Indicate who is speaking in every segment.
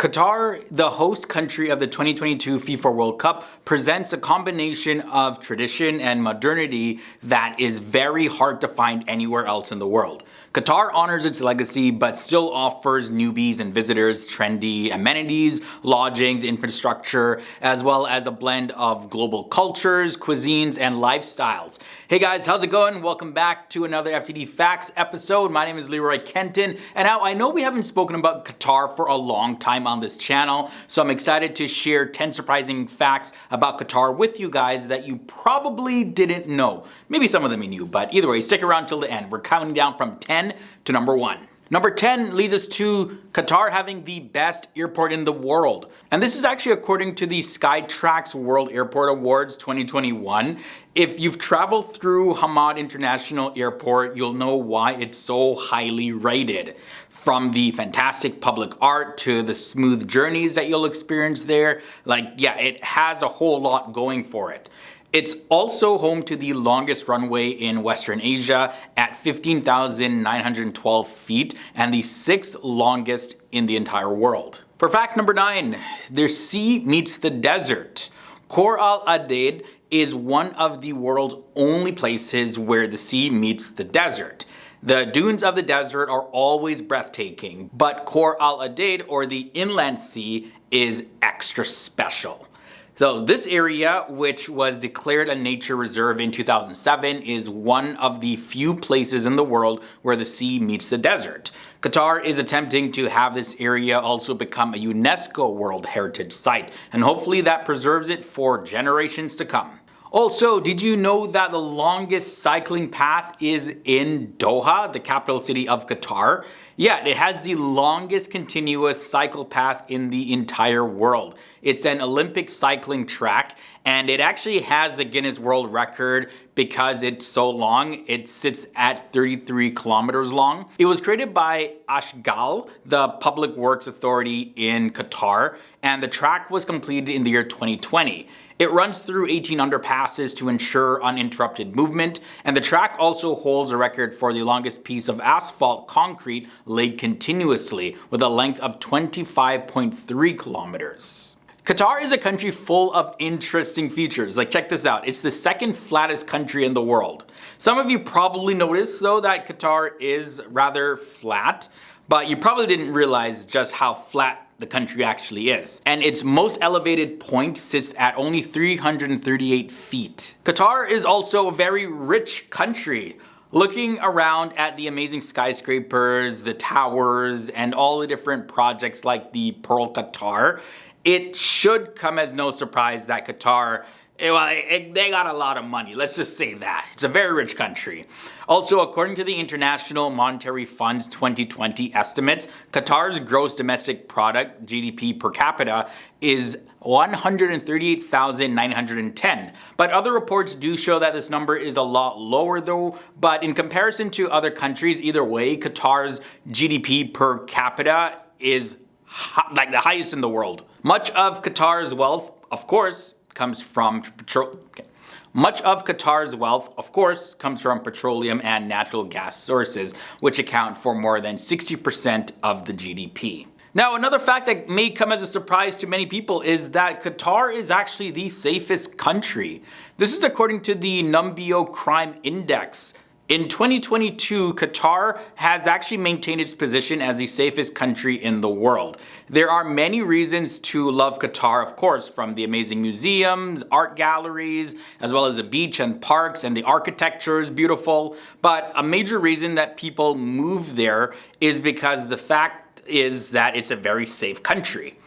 Speaker 1: Qatar, the host country of the 2022 FIFA World Cup, presents a combination of tradition and modernity that is very hard to find anywhere else in the world. Qatar honors its legacy but still offers newbies and visitors trendy amenities, lodgings, infrastructure, as well as a blend of global cultures, cuisines, and lifestyles. Hey guys, how's it going? Welcome back to another FTD Facts episode. My name is Leroy Kenton, and now I know we haven't spoken about Qatar for a long time on this channel, so I'm excited to share 10 surprising facts about Qatar with you guys that you probably didn't know. Maybe some of them you knew, but either way, stick around till the end. We're counting down from 10 to number 1. Number 10 leads us to Qatar having the best airport in the world. And this is actually according to the Skytrax World Airport Awards 2021. If you've traveled through Hamad International Airport, you'll know why it's so highly rated. From the fantastic public art to the smooth journeys that you'll experience there, it has a whole lot going for it. It's also home to the longest runway in Western Asia at 15,912 feet and the 6th longest in the entire world. For fact number 9, their sea meets the desert. Khor Al Adad is one of the world's only places where the sea meets the desert. The dunes of the desert are always breathtaking, but Khor Al Adad, or the inland sea, is extra special. So this area, which was declared a nature reserve in 2007, is one of the few places in the world where the sea meets the desert. Qatar is attempting to have this area also become a UNESCO World Heritage Site, and hopefully that preserves it for generations to come. Also, did you know that the longest cycling path is in Doha, the capital city of Qatar? Yeah, it has the longest continuous cycle path in the entire world. It's an Olympic cycling track, and it actually has a Guinness World Record because it's so long. It sits at 33 kilometers long. It was created by Ashghal, the public works authority in Qatar, and the track was completed in the year 2020. It runs through 18 underpasses to ensure uninterrupted movement, and the track also holds a record for the longest piece of asphalt concrete laid continuously with a length of 25.3 kilometers. Qatar is a country full of interesting features. Check this out. It's the second flattest country in the world. Some of you probably noticed though that Qatar is rather flat, but you probably didn't realize just how flat the country actually is. And its most elevated point sits at only 338 feet. Qatar is also a very rich country. Looking around at the amazing skyscrapers, the towers, and all the different projects like the Pearl Qatar, it should come as no surprise that Qatar, they got a lot of money. Let's just say that. It's a very rich country. Also, according to the International Monetary Fund's 2020 estimates, Qatar's gross domestic product, GDP per capita, is 138,910. But other reports do show that this number is a lot lower though. But in comparison to other countries, either way, Qatar's GDP per capita is the highest in the world. Much of Qatar's wealth, of course, comes from petroleum and natural gas sources, which account for more than 60% of the GDP. Now, another fact that may come as a surprise to many people is that Qatar is actually the safest country. This is according to the Numbeo Crime Index. In 2022, Qatar has actually maintained its position as the safest country in the world. There are many reasons to love Qatar, of course, from the amazing museums, art galleries, as well as the beach and parks, and the architecture is beautiful. But a major reason that people move there is because the fact is that it's a very safe country.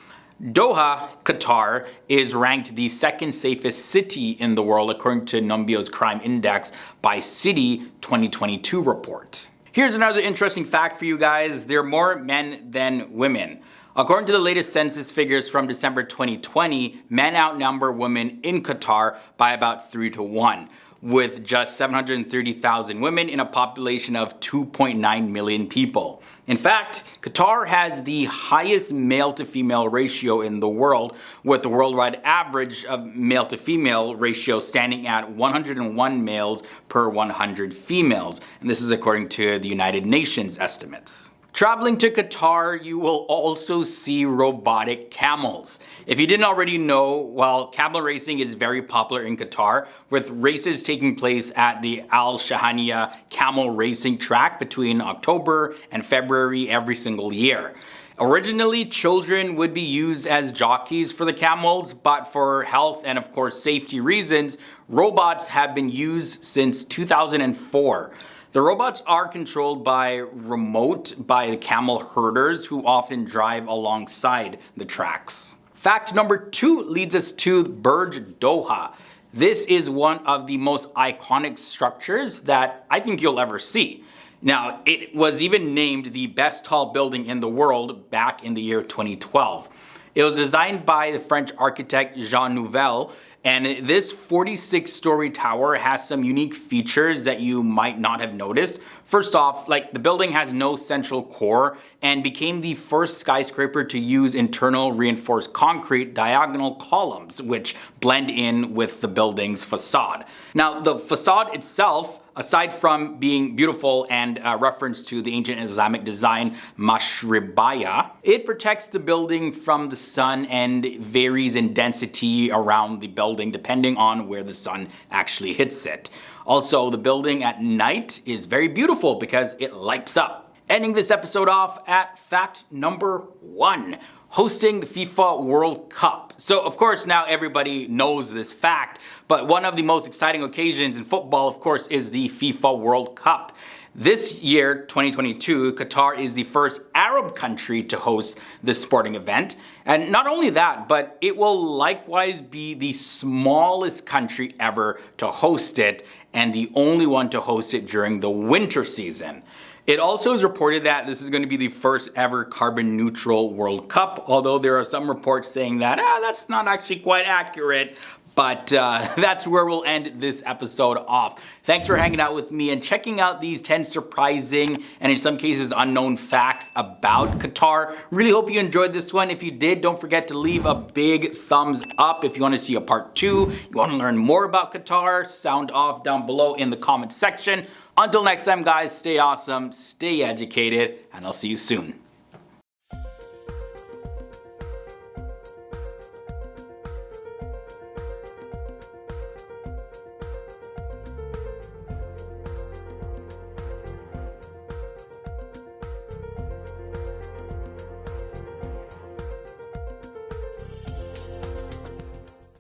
Speaker 1: Doha, Qatar, is ranked the second safest city in the world according to Numbeo's Crime Index by City 2022 report. Here's another interesting fact for you guys. There are more men than women. According to the latest census figures from December 2020, men outnumber women in Qatar by about 3 to 1. With just 730,000 women in a population of 2.9 million people. In fact, Qatar has the highest male to female ratio in the world, with the worldwide average of male to female ratio standing at 101 males per 100 females. And this is according to the United Nations estimates. Traveling to Qatar, you will also see robotic camels. If you didn't already know, well, camel racing is very popular in Qatar, with races taking place at the Al Shahania camel racing track between October and February every single year. Originally, children would be used as jockeys for the camels, but for health and of course safety reasons, robots have been used since 2004. The robots are controlled by remote by the camel herders who often drive alongside the tracks. Fact number 2 leads us to Burj Doha. This is one of the most iconic structures that I think you'll ever see. Now, it was even named the best tall building in the world back in the year 2012. It was designed by the French architect Jean Nouvel, and this 46-story tower has some unique features that you might not have noticed. First off, the building has no central core and became the first skyscraper to use internal reinforced concrete diagonal columns, which blend in with the building's facade. Now, the facade itself, aside from being beautiful and a reference to the ancient Islamic design Mashribaya, it protects the building from the sun and varies in density around the building depending on where the sun actually hits it. Also, the building at night is very beautiful because it lights up. Ending this episode off at fact number 1. Hosting the FIFA World Cup. So of course now everybody knows this fact, but one of the most exciting occasions in football of course is the FIFA World Cup. This year, 2022, Qatar is the first Arab country to host this sporting event. And not only that, but it will likewise be the smallest country ever to host it and the only one to host it during the winter season. It also is reported that this is going to be the first ever carbon neutral World Cup, although there are some reports saying that that's not actually quite accurate. But that's where we'll end this episode off. Thanks for hanging out with me and checking out these 10 surprising and in some cases unknown facts about Qatar. Really hope you enjoyed this one. If you did, don't forget to leave a big thumbs up. If you want to see a part 2, you want to learn more about Qatar, sound off down below in the comment section. Until next time guys, stay awesome, stay educated, and I'll see you soon.